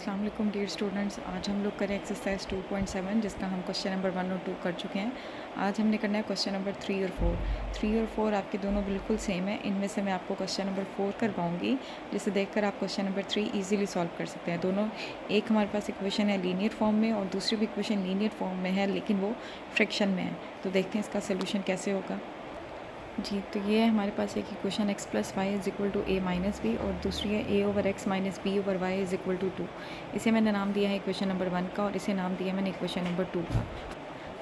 अस्सलाम वालेकुम dear students. आज हम लोग करें एक्सरसाइज 2.7 जिसका हम क्वेश्चन नंबर 1 और 2 कर चुके हैं। आज हमने करना है क्वेश्चन नंबर 3 और 4। 3 और 4 आपके दोनों बिल्कुल सेम है। इनमें से मैं आपको क्वेश्चन नंबर 4 करवाऊंगी, जिसे देखकर आप क्वेश्चन नंबर 3 इजीली सॉल्व कर सकते हैं। दोनों एक हमारे पास इक्वेशन है लीनियर फॉर्म में और दूसरी भी इक्वेशन लीनियर फॉर्म में है, लेकिन वो फ्रैक्शन में है। तो देखते हैं इसका सोल्यूशन कैसे होगा। जी, तो ये है हमारे पास एक equation x plus y is equal to a minus b और दूसरी है a over x minus b over y is equal to 2। इसे मैंने नाम दिया है इक्वेशन नंबर 1 का और इसे नाम दिया मैंने इक्वेशन नंबर 2 का।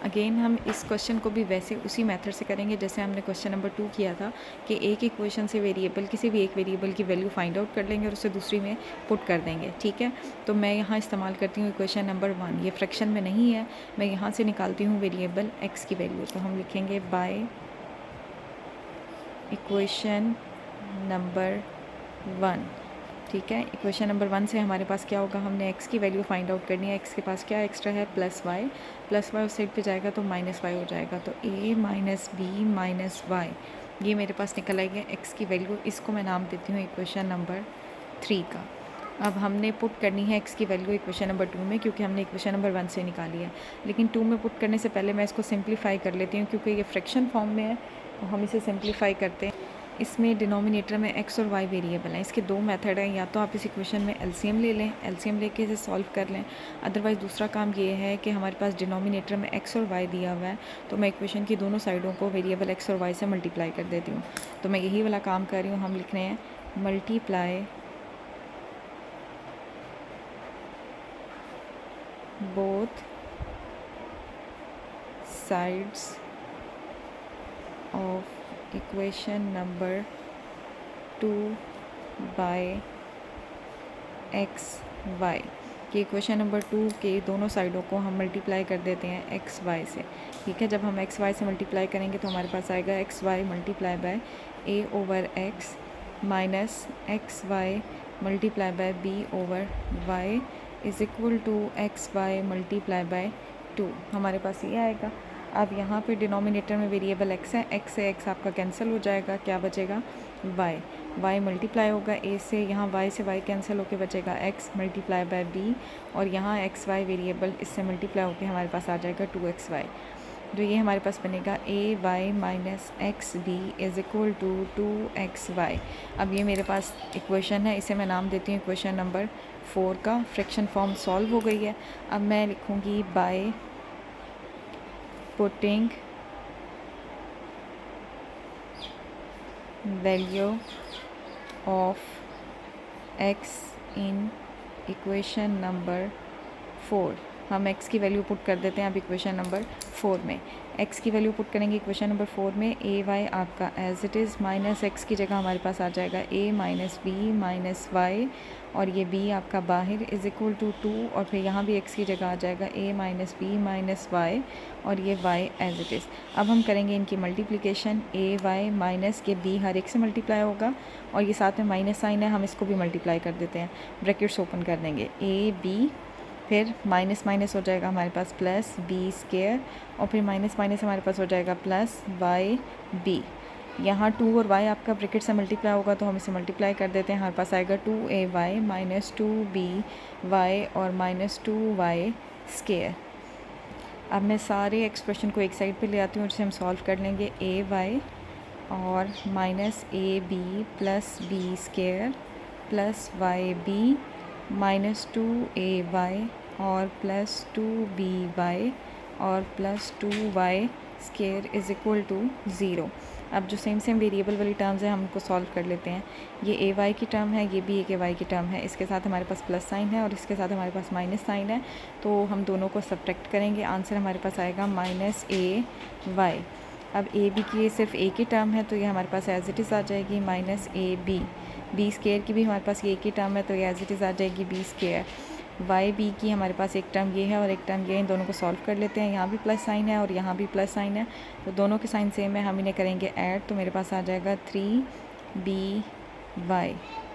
अगेन हम इस क्वेश्चन को भी वैसे उसी मेथड से करेंगे जैसे हमने क्वेश्चन नंबर 2 किया था कि एक इक्वेशन से वेरिएबल किसी भी एक वेरिएबल की वैल्यू फाइंड आउट कर लेंगे और उसे दूसरी में पुट कर देंगे। ठीक है, तो मैं यहाँ इस्तेमाल करती हूँ इक्वेशन नंबर 1। ये फ्रैक्शन में नहीं है, मैं यहाँ से निकालती हूँ वेरिएबल x की वैल्यू। तो हम लिखेंगे बाय इक्वेशन नंबर 1। ठीक है, इक्वेशन नंबर 1 से हमारे पास क्या होगा, हमने x की वैल्यू फाइंड आउट करनी है। x के पास क्या एक्स्ट्रा है, प्लस वाई उस साइड पे जाएगा तो माइनस वाई हो जाएगा। तो a minus b minus y ये मेरे पास निकल आएगी x की वैल्यू। इसको मैं नाम देती हूँ इक्वेशन नंबर 3 का। अब हमने पुट करनी है x की वैल्यू इक्वेशन नंबर 2 में, क्योंकि हमने इक्वेशन नंबर 1 से निकाली है। लेकिन 2 में पुट करने से पहले मैं इसको सिंप्लीफाई कर लेती हूँ, क्योंकि ये फ्रैक्शन फॉर्म में है तो हम इसे सिंप्लीफाई करते हैं। इसमें डिनोमिनेटर में x और y वेरिएबल हैं। इसके दो मेथड हैं, या तो आप इस इक्वेशन में एलसीएम ले लें, एलसीएम लेके इसे सॉल्व कर लें। अदरवाइज़ दूसरा काम ये है कि हमारे पास डिनोमिनेटर में x और y दिया हुआ है, तो मैं इक्वेशन की दोनों साइडों को वेरिएबल x और y से मल्टीप्लाई कर देती हूँ। तो मैं यही वाला काम कर रही हूँ। हम लिख रहे हैं multiply both sides of equation number 2 by x y। कि इक्वेशन नंबर 2 के दोनों साइडों को हम मल्टीप्लाई कर देते हैं x y से। ठीक है, जब हम x y से मल्टीप्लाई करेंगे तो हमारे पास आएगा x y multiply by a over x minus x y multiply by b over y is equal to x y multiply by 2। हमारे पास ये आएगा। अब यहाँ पे डिनोमिनेटर में वेरिएबल x है, x से x आपका कैंसिल हो जाएगा, क्या बचेगा y मल्टीप्लाई होगा a से, यहाँ y से y कैंसिल होके बचेगा x मल्टीप्लाई बाय b और यहाँ एक्स वाई वेरिएबल इससे मल्टीप्लाई होके हमारे पास आ जाएगा 2xy। जो ये हमारे पास बनेगा A Y minus X B is equal to 2xy। अब ये मेरे पास इक्वेशन है, इसे मैं नाम देती हूँ इक्वेशन नंबर 4 का। फ्रैक्शन फॉर्म सॉल्व हो गई है। अब मैं लिखूँगी by putting value of x in equation number 4। हम x की वैल्यू पुट कर देते हैं अब इक्वेशन नंबर 4 में। x की वैल्यू पुट करेंगे इक्वेशन नंबर 4 में। ए वाई आपका as it is minus x की जगह हमारे पास आ जाएगा a minus b minus y और ये b आपका बाहर इज़ इक्वल टू 2 और फिर यहाँ भी x की जगह आ जाएगा a minus b minus y और ये y एज इट इज़। अब हम करेंगे इनकी मल्टीप्लिकेशन। a y माइनस के b हर एक से मल्टीप्लाई होगा और ये साथ में माइनस साइन है, हम इसको भी मल्टीप्लाई कर देते हैं। ब्रैकेट्स ओपन कर देंगे a b, फिर माइनस माइनस हो जाएगा हमारे पास प्लस बी स्केयर और फिर माइनस माइनस हमारे पास हो जाएगा प्लस वाई बी। यहाँ 2 और y आपका ब्रैकेट से मल्टीप्लाई होगा तो हम इसे मल्टीप्लाई कर देते हैं। हमारे पास आएगा 2ay माइनस 2by और माइनस 2y स्केयर। अब मैं सारे एक्सप्रेशन को एक साइड पे ले आती हूँ जिसे हम सॉल्व कर लेंगे। ay और minus A B plus B square plus y b minus 2ay और प्लस 2by और plus 2y square is equal to 0। अब जो सेम वेरिएबल वाली टर्म्स हैं हम उनको सॉल्व कर लेते हैं। ये ए वाई की टर्म है, ये भी एक ए वाई की टर्म है। इसके साथ हमारे पास प्लस साइन है और इसके साथ हमारे पास माइनस साइन है, तो हम दोनों को सब्ट्रैक्ट करेंगे। आंसर हमारे पास आएगा माइनस ए वाई। अब ए बी की ये सिर्फ ए की टर्म है तो ये हमारे पास एज इट इज़ आ जाएगी माइनस ए बी। बी स्केयर की भी हमारे पास ये की टर्म है तो ये एज इट इज़ आ जाएगी बी स्केयर। वाई बी की हमारे पास एक टर्म ये है और एक टर्म ये है, इन दोनों को सॉल्व कर लेते हैं। यहाँ भी प्लस साइन है और यहाँ भी प्लस साइन है, तो दोनों के साइन सेम है, हम इन्हें करेंगे ऐड, तो मेरे पास आ जाएगा 3by।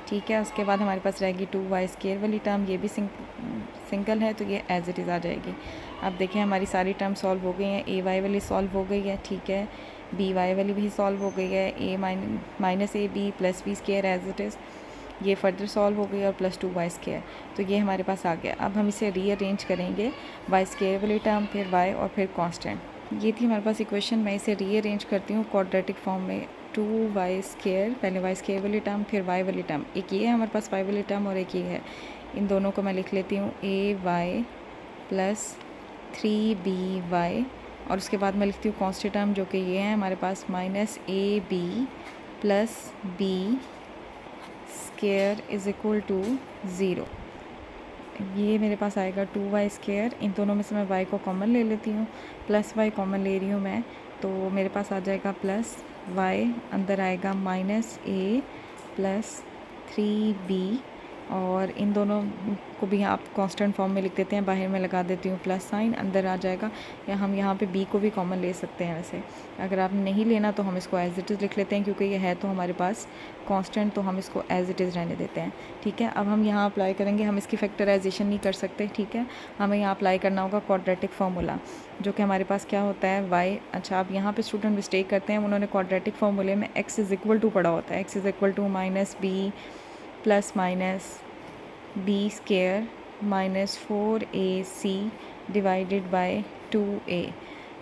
ठीक है, उसके बाद हमारे पास रहेगी 2y स्केयर वाली टर्म, ये भी सिंगल है तो ये एज इट इज़ आ जाएगी। अब देखें हमारी सारी टर्म सॉल्व हो गई हैं। ए वाई वाली सॉल्व हो गई है, ठीक है, बी वाई वाली भी सॉल्व हो गई है। A minus A B plus B square as it is. ये फर्दर सॉल्व हो गई और प्लस 2y²। तो ये हमारे पास आ गया। अब हम इसे रीअरेंज करेंगे, y² वाली टर्म, फिर y और फिर कांस्टेंट। ये थी हमारे पास इक्वेशन। मैं इसे रीअरेंज करती हूँ क्वाड्रेटिक फॉर्म में। 2y², पहले y² वाली टर्म, फिर y वाली टर्म। एक ये है हमारे पास y वाली टर्म और एक ये है। इन दोनों को मैं लिख लेती हूँ ay प्लस 3by, और उसके बाद मैं लिखती हूँ कांस्टेंट टर्म जो कि ये है हमारे पास -ab plus b² is equal to 0। ये मेरे पास आएगा 2y²। इन दोनों में से मैं y को कॉमन ले लेती हूँ, प्लस y कॉमन ले रही हूँ मैं, तो मेरे पास आ जाएगा प्लस y, अंदर आएगा -a प्लस 3b, और इन दोनों को भी आप कांस्टेंट फॉर्म में लिख देते हैं, बाहर में लगा देती हूँ प्लस साइन, अंदर आ जाएगा। या हम यहाँ पे b को भी कॉमन ले सकते हैं। वैसे अगर आप नहीं लेना तो हम इसको एज इट इज़ लिख लेते हैं, क्योंकि ये है तो हमारे पास कांस्टेंट, तो हम इसको एज इट इज़ रहने देते हैं। ठीक है, अब हम यहाँ अप्लाई करेंगे। हम इसकी फैक्टराइजेशन नहीं कर सकते। ठीक है, हमें यहाँ अप्लाई करना होगा क्वाड्रेटिक फार्मूला, जो कि हमारे पास क्या होता है y। अच्छा, अब यहाँ पे स्टूडेंट मिस्टेक करते हैं, उन्होंने क्वाड्रेटिक फार्मूले में x इज़ इक्वल टू पढ़ा होता है। x is equal to -b plus b² -4ac divided by 2a।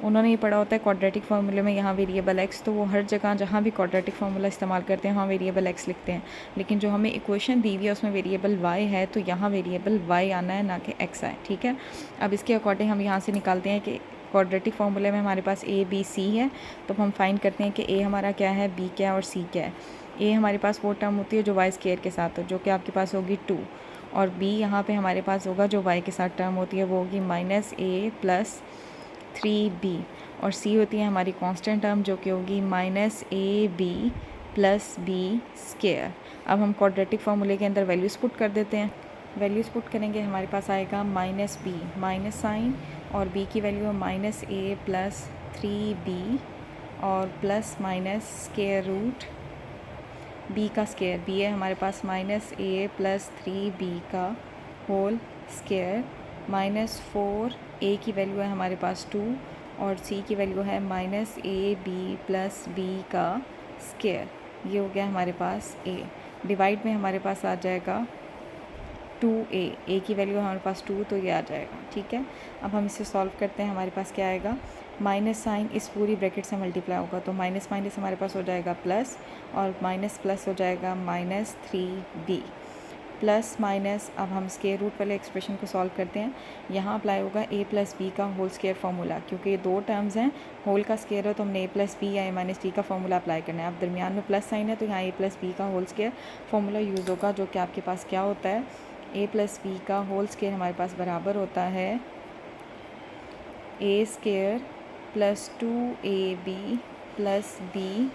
उन्होंने ये पढ़ा होता है क्वाड्रेटिक फार्मूले में यहाँ वेरिएबल x, तो वो हर जगह जहाँ भी क्वाड्रेटिक फार्मूला इस्तेमाल करते हैं वहाँ वेरिएबल x लिखते हैं। लेकिन जो हमें इक्वेशन दी हुई है उसमें वेरिएबल y है, तो यहाँ वेरिएबल y आना है, ना कि x आए। ठीक है, अब इसके अकॉर्डिंग हम यहाँ से निकालते हैं कि क्वाड्रेटिक फार्मूले में हमारे पास a b c है, तो हम फाइंड करते हैं कि a हमारा क्या है, b क्या है और c क्या है। a हमारे पास वो टर्म होती है जो y² के साथ हो, जो कि आपके पास होगी 2, और b यहाँ पे हमारे पास होगा जो y के साथ टर्म होती है, वो होगी -a प्लस 3b, और c होती है हमारी कांस्टेंट टर्म जो कि होगी -ab प्लस b²। अब हम क्वाड्रेटिक फार्मूले के अंदर वैल्यूज़ पुट कर देते हैं। वैल्यूज़ पुट करेंगे, हमारे पास आएगा -b माइनस साइन, और b की वैल्यू है -a प्लस 3b, और plus minus square root b का स्क्वायर। b है हमारे पास -a प्लस 3b का होल स्क्वायर, -4a की वैल्यू है हमारे पास 2, और c की वैल्यू है -ab प्लस b का स्क्वायर। ये हो गया हमारे पास a। डिवाइड में हमारे पास आ जाएगा 2a, a की वैल्यू हमारे पास 2, तो ये आ जाएगा। ठीक है, अब हम इसे सॉल्व करते हैं। हमारे पास क्या आएगा, माइनस साइन इस पूरी ब्रैकेट से मल्टीप्लाई होगा, तो माइनस माइनस हमारे पास हो जाएगा प्लस, और माइनस प्लस हो जाएगा -3b प्लस माइनस। अब हम स्क्वायर रूट वाले एक्सप्रेशन को सॉल्व करते हैं। यहाँ अप्लाई होगा a प्लस बी का होल स्क्वायर फार्मूला, क्योंकि ये दो टर्म्स हैं, होल का स्क्वायर है, तो हमने a प्लस बी या a माइनस बी का फार्मूला अप्लाई करना है। अब दरमियान में प्लस साइन है, तो यहाँ a प्लस बी का होल स्क्वायर फार्मूला यूज़ होगा, जो कि आपके पास क्या होता है, a प्लस बी का होल स्क्वायर हमारे पास बराबर होता है a² plus 2ab plus b²।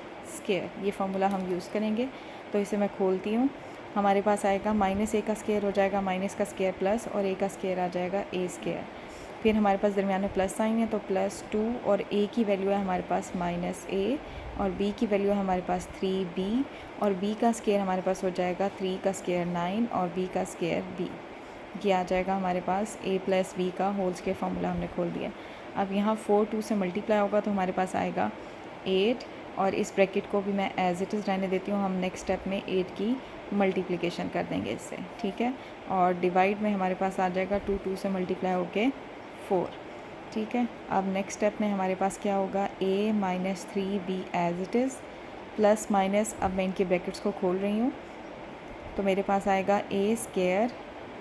ये फार्मूला हम यूज़ करेंगे, तो इसे मैं खोलती हूँ। हमारे पास आएगा -a का स्क्वायर हो जाएगा माइनस का स्क्वायर प्लस, और a का स्क्वायर आ जाएगा a²। फिर हमारे पास दरमियान में प्लस साइन है, तो +2, और a की वैल्यू है हमारे पास -a, और b की वैल्यू है हमारे पास 3b, और b का स्क्वायर हमारे पास हो जाएगा 3 का स्क्वायर 9, और b का स्क्वायर b। ये आ जाएगा हमारे पास a प्लस b का होल स्क्वायर फार्मूला हमने खोल दिया। अब यहाँ 4 2 से मल्टीप्लाई होगा, तो हमारे पास आएगा 8, और इस ब्रैकेट को भी मैं एज इट इज़ रहने देती हूँ। हम नेक्स्ट स्टेप में 8 की मल्टीप्लिकेशन कर देंगे इससे। ठीक है, और डिवाइड में हमारे पास आ जाएगा 2 2 से मल्टीप्लाई होके 4। ठीक है, अब नेक्स्ट स्टेप में हमारे पास क्या होगा, a minus 3b as it is plus minus. अब मैं इनके ब्रैकेट्स को खोल रही हूँ, तो मेरे पास आएगा a²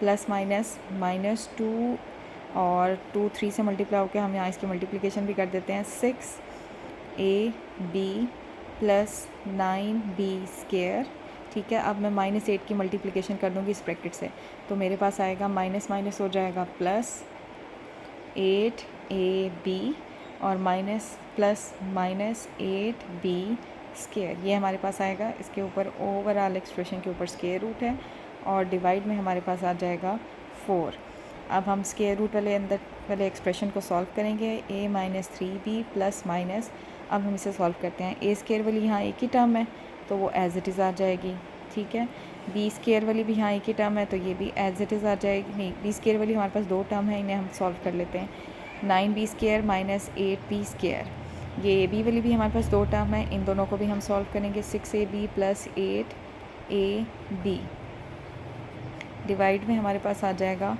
प्लस माइनस -2, और 2 3 से मल्टीप्लाई होकर हम यहाँ इसकी मल्टीप्लिकेशन भी कर देते हैं, 6ab प्लस 9b²। ठीक है, अब मैं -8 की मल्टीप्लिकेशन कर दूँगी इस ब्रैकेट से, तो मेरे पास आएगा माइनस माइनस हो जाएगा प्लस 8ab, और माइनस प्लस -8b²। ये हमारे पास आएगा, इसके ऊपर ओवरऑल एक्सप्रेशन के ऊपर स्क्वायर रूट है, और डिवाइड में हमारे पास आ जाएगा 4। अब हम स्क्वायर रूट वाले अंदर वाले एक्सप्रेशन को सॉल्व करेंगे, a minus 3b plus minus. अब हम इसे सॉल्व करते हैं। a² वाली यहाँ एक ही टर्म है, तो वो एज इट इज़ आ जाएगी। ठीक है, b² वाली भी यहाँ एक ही टर्म है, तो ये भी एज इट इज़ आ जाएगी। नहीं, b² वाली हमारे पास दो टर्म है, इन्हें हम सॉल्व कर लेते हैं। 9b² minus 8b²। ये ab वाली भी हमारे पास दो टर्म है, इन दोनों को भी हम सॉल्व करेंगे। 6ab प्लस 8ab डिवाइड में हमारे पास आ जाएगा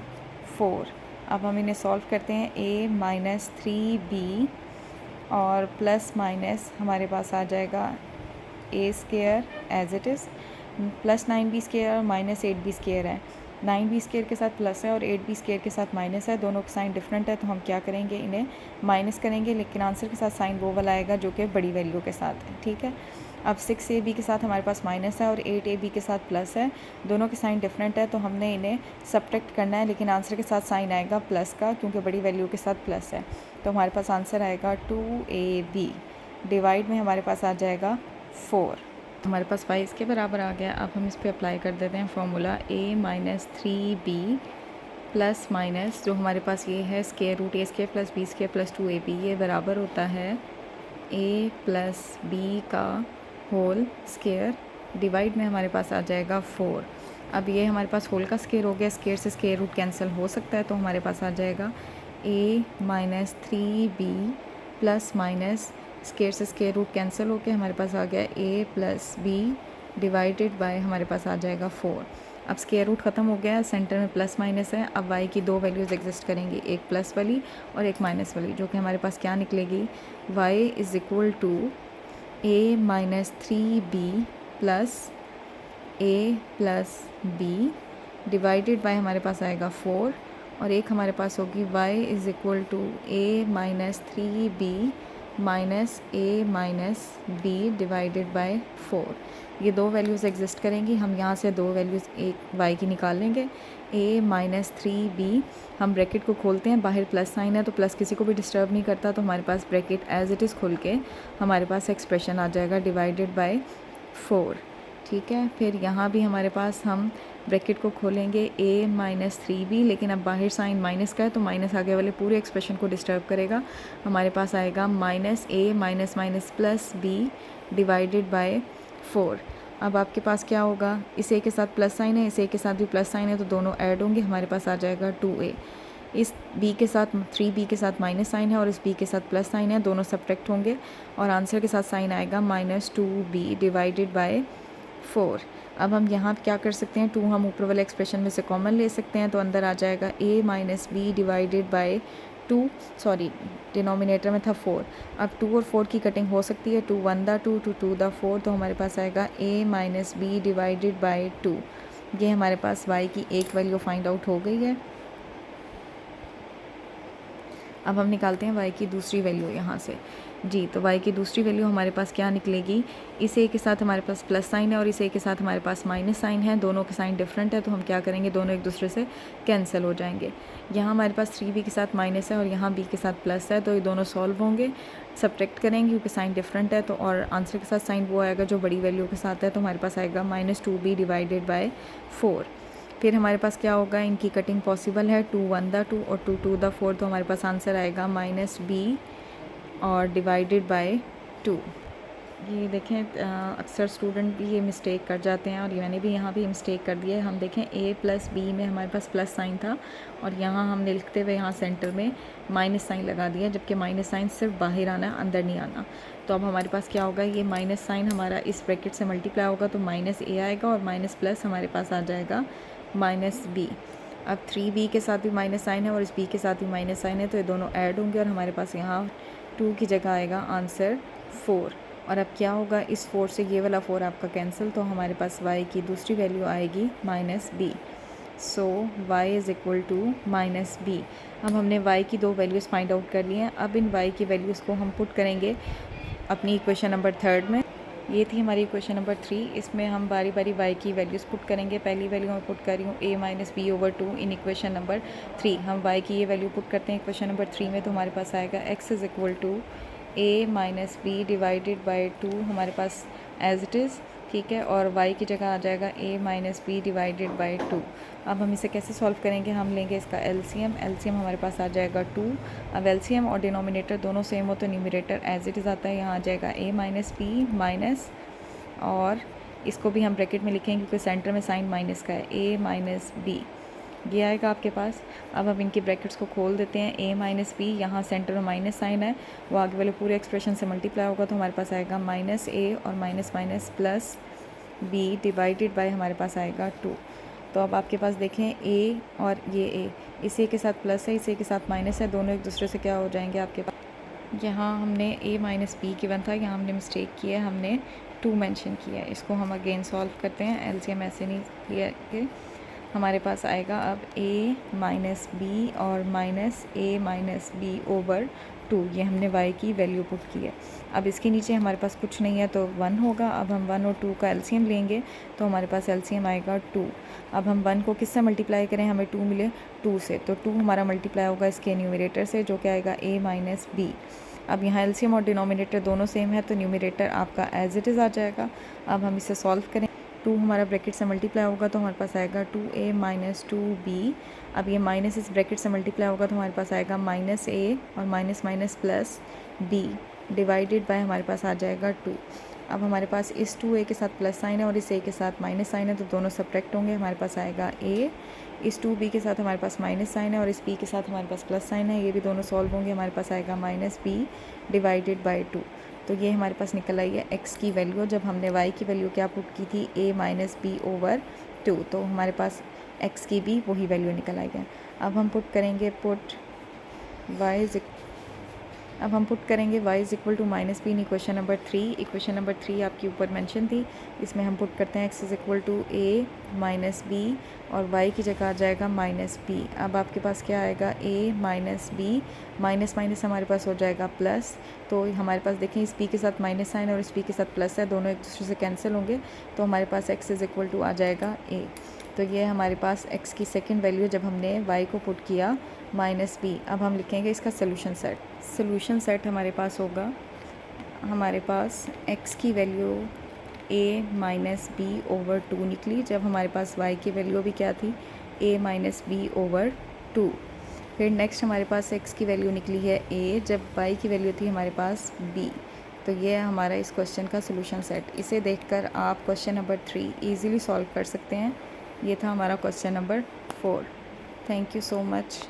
4। अब हम इन्हें सॉल्व करते हैं। a माइनस 3b और प्लस माइनस हमारे पास आ जाएगा a square as it is, plus 9b square और माइनस 8b स्केयर है। 9b स्केयर के साथ प्लस है और 8b स्केयर के साथ माइनस है, दोनों का साइन डिफरेंट है, तो हम क्या करेंगे, इन्हें माइनस करेंगे, लेकिन आंसर के साथ साइन वो वाला आएगा जो कि बड़ी वैल्यू के साथ है। ठीक है, अब 6ab के साथ हमारे पास माइनस है और 8ab के साथ प्लस है, दोनों के साइन डिफरेंट है, तो हमने इन्हें सब्ट्रैक्ट करना है, लेकिन आंसर के साथ साइन आएगा प्लस का, क्योंकि बड़ी वैल्यू के साथ प्लस है। तो हमारे पास आंसर आएगा 2ab। डिवाइड में हमारे पास आ जाएगा 4। हमारे पास y इसके बराबर आ गया। अब हम इस पर अप्लाई कर देते हैं formula a minus 3b plus minus जो हमारे पास ये है square root a square plus b square plus 2ab, ये बराबर होता है a प्लस b का होल स्केयर। डिवाइड में हमारे पास आ जाएगा 4। अब ये हमारे पास होल का स्केयर हो गया, स्केयर से स्केयर रूट कैंसिल हो सकता है, तो हमारे पास आ जाएगा a minus 3b plus minus square से स्केयर रूट कैंसिल होकर हमारे पास आ गया a plus b divided by हमारे पास आ जाएगा 4। अब स्केयर रूट ख़त्म हो गया है, सेंटर में प्लस माइनस है। अब y की दो वैल्यूज़ एग्जिस्ट करेंगी, एक प्लस वाली और एक माइनस वाली, जो कि हमारे पास क्या निकलेगी, y is equal to a minus 3b plus a plus b divided by हमारे पास आएगा 4, और एक हमारे पास होगी y is equal to a minus 3b minus a minus b divided by 4। ये दो वैल्यूज़ एग्जिस्ट करेंगी, हम यहाँ से दो वैल्यूज़ एक y की निकाल लेंगे। a माइनस 3b, हम ब्रैकेट को खोलते हैं, बाहर प्लस साइन है तो प्लस किसी को भी डिस्टर्ब नहीं करता, तो हमारे पास ब्रैकेट एज इट इज़ खुल के हमारे पास एक्सप्रेशन आ जाएगा डिवाइडेड बाय 4। ठीक है, फिर यहाँ भी हमारे पास हम ब्रैकेट को खोलेंगे a माइनस 3b, लेकिन अब बाहर साइन माइनस का है तो माइनस आगे वाले पूरे एक्सप्रेशन को डिस्टर्ब करेगा। हमारे पास आएगा minus a minus minus plus b divided by 4। अब आपके पास क्या होगा, इस a के साथ प्लस साइन है, इस a के साथ भी प्लस साइन है, तो दोनों ऐड होंगे, हमारे पास आ जाएगा 2a। इस b के साथ 3b के साथ माइनस साइन है और इस b के साथ प्लस साइन है, दोनों सब्ट्रैक्ट होंगे और आंसर के साथ साइन आएगा माइनस 2b डिवाइडेड बाय 4। अब हम यहाँ क्या कर सकते हैं, 2 हम ऊपर वाले एक्सप्रेशन में से कॉमन ले सकते हैं, तो अंदर आ जाएगा a minus b divided by 2, sorry denominator में था 4। अब 2 और 4 की कटिंग हो सकती है, 2 1 दा 2 2 2 दा 4, तो हमारे पास आएगा a minus b divided by 2। ये हमारे पास y की एक वैल्यू फाइंड आउट हो गई है। अब हम निकालते हैं y की दूसरी वैल्यू यहाँ से। जी, तो y की दूसरी वैल्यू हमारे पास क्या निकलेगी, इस a के साथ हमारे पास प्लस साइन है और इस a के साथ हमारे पास माइनस साइन है, दोनों के साइन डिफरेंट है, तो हम क्या करेंगे, दोनों एक दूसरे से कैंसिल हो जाएंगे। यहाँ हमारे पास 3b के साथ माइनस है और यहाँ b के साथ प्लस है, तो ये दोनों सॉल्व होंगे, सब्ट्रैक्ट करेंगे क्योंकि साइन डिफरेंट है, तो और आंसर के साथ साइन वो आएगा जो बड़ी वैल्यू के साथ है, तो हमारे पास आएगा माइनस 2b डिवाइडेड बाय 4। फिर हमारे पास क्या होगा, इनकी कटिंग पॉसिबल है, 2 1 दा 2 और 2 2 दा 4, तो हमारे पास आंसर आएगा माइनस b और डिवाइडेड बाय 2। ये देखें अक्सर स्टूडेंट भी ये मिस्टेक कर जाते हैं और मैंने भी यहाँ भी मिस्टेक कर दिया है। हम देखें a प्लस बी में हमारे पास प्लस साइन था और यहाँ हमने लिखते हुए यहाँ सेंटर में माइनस साइन लगा दिया, जबकि माइनस साइन सिर्फ बाहर आना, अंदर नहीं आना। तो अब हमारे पास क्या होगा, ये माइनस साइन हमारा इस ब्रैकेट से मल्टीप्लाई होगा तो माइनस a आएगा और माइनस प्लस हमारे पास आ जाएगा माइनस b। अब 3b के साथ भी माइनस साइन है और इस b के साथ भी माइनस साइन है, तो ये दोनों ऐड होंगे और हमारे पास यहाँ 2 की जगह आएगा आंसर 4। और अब क्या होगा, इस 4 से ये वाला 4 आपका कैंसिल, तो हमारे पास y की दूसरी वैल्यू आएगी minus b। So y is equal to minus b। अब हमने y की दो वैल्यूज़ फाइंड आउट कर ली हैं। अब इन y की वैल्यूज़ को हम पुट करेंगे अपनी इक्वेशन नंबर 3 में। ये थी हमारी इक्वेशन नंबर 3। इसमें हम बारी बारी y की वैल्यूज़ पुट करेंगे। पहली वैल्यू मैं पुट कर रही हूँ a minus b over 2 in equation number 3। हम y की ये वैल्यू पुट करते हैं इक्वेशन नंबर 3 में, तो हमारे पास आएगा x is equal to a minus b divided by 2 हमारे पास एज इट इज़, ठीक है, और y की जगह आ जाएगा a minus b divided by 2। अब हम इसे कैसे सॉल्व करेंगे, हम लेंगे इसका एलसीएम हमारे पास आ जाएगा 2। अब एलसीएम और डिनोमिनेटर दोनों सेम हो तो न्यूमरेटर एज इट इज़ आता है, यहाँ आ जाएगा a माइनस बी माइनस, और इसको भी हम ब्रैकेट में लिखेंगे क्योंकि सेंटर में साइन माइनस का है, a माइनस बी ये आएगा आपके पास। अब हम इनके ब्रैकेट्स को खोल देते हैं, a माइनस बी, यहाँ सेंटर में माइनस साइन है, वो आगे वाले पूरे एक्सप्रेशन से मल्टीप्लाई होगा, तो हमारे पास आएगा माइनस a और minus minus plus b divided by हमारे पास आएगा 2। तो अब आपके पास देखें ए और ये ए, इस ए के साथ प्लस है, इस ए के साथ माइनस है, दोनों एक दूसरे से क्या हो जाएंगे आपके पास। यहाँ हमने a माइनस बी गिवन था, यहाँ हमने मिस्टेक की है, हमने 2 मेंशन किया है। इसको हम अगेन सॉल्व करते हैं, एलसीएम ऐसे नहीं लिया कि हमारे पास आएगा अब a माइनस बी और minus a minus b over 2, ये हमने y की वैल्यू पुट की है। अब इसके नीचे हमारे पास कुछ नहीं है तो 1 होगा। अब हम 1 और 2 का एलसीएम लेंगे तो हमारे पास एलसीएम आएगा 2। अब हम 1 को किससे मल्टीप्लाई करें, हमें 2 मिले 2 से, तो 2 हमारा मल्टीप्लाई होगा इसके न्यूमरेटर से, जो क्या आएगा a माइनस बी। अब यहाँ एलसीएम और डिनोमिनेटर दोनों सेम है तो न्यूमरेटर आपका एज इट इज़ आ जाएगा। अब हम इसे सॉल्व करें, 2 हमारा ब्रैकेट से मल्टीप्लाई होगा तो हमारे पास आएगा 2a माइनस 2b। अब ये माइनस इस ब्रैकेट से मल्टीप्लाई होगा तो हमारे पास आएगा माइनस a और minus minus plus b divided by हमारे पास आ जाएगा 2। अब हमारे पास इस 2a के साथ प्लस साइन है और इस a के साथ माइनस साइन है, तो दोनों सब्ट्रैक्ट होंगे, हमारे पास आएगा a। इस 2b के साथ हमारे पास माइनस साइन है और इस b के साथ हमारे पास प्लस साइन है, ये भी दोनों सॉल्व होंगे, हमारे पास आएगा माइनस b डिवाइडेड बाई 2। तो ये हमारे पास निकल आई है x की वैल्यू, जब हमने y की वैल्यू क्या पुट की थी a माइनस बी ओवर 2, तो हमारे पास x की भी वही वैल्यू निकल आई है। अब हम पुट करेंगे y is equal to minus b in equation number 3। Equation number 3 आपकी ऊपर मेंशन थी, इसमें हम पुट करते हैं x is equal to a minus b और y की जगह आ जाएगा माइनस बी। अब आपके पास क्या आएगा, a minus b, minus minus हमारे पास हो जाएगा प्लस, तो हमारे पास देखें इस b के साथ माइनस साइन और इस b के साथ प्लस है, दोनों एक दूसरे से कैंसिल होंगे, तो हमारे पास x इज़ इक्वल टू आ जाएगा a। तो ये हमारे पास x की सेकंड वैल्यू जब हमने y को पुट किया माइनस बी। अब हम लिखेंगे इसका सोल्यूशन सेट हमारे पास होगा, हमारे पास x की value a minus b over 2 निकली, जब हमारे पास y की वैल्यू भी क्या थी, a माइनस बी ओवर 2। फिर नेक्स्ट हमारे पास x की वैल्यू निकली है a, जब y की वैल्यू थी हमारे पास b। तो ये है हमारा इस क्वेश्चन का सोल्यूशन सेट। इसे देखकर आप क्वेश्चन नंबर 3 इजीली सॉल्व कर सकते हैं। ये था हमारा question number 4। Thank you so much.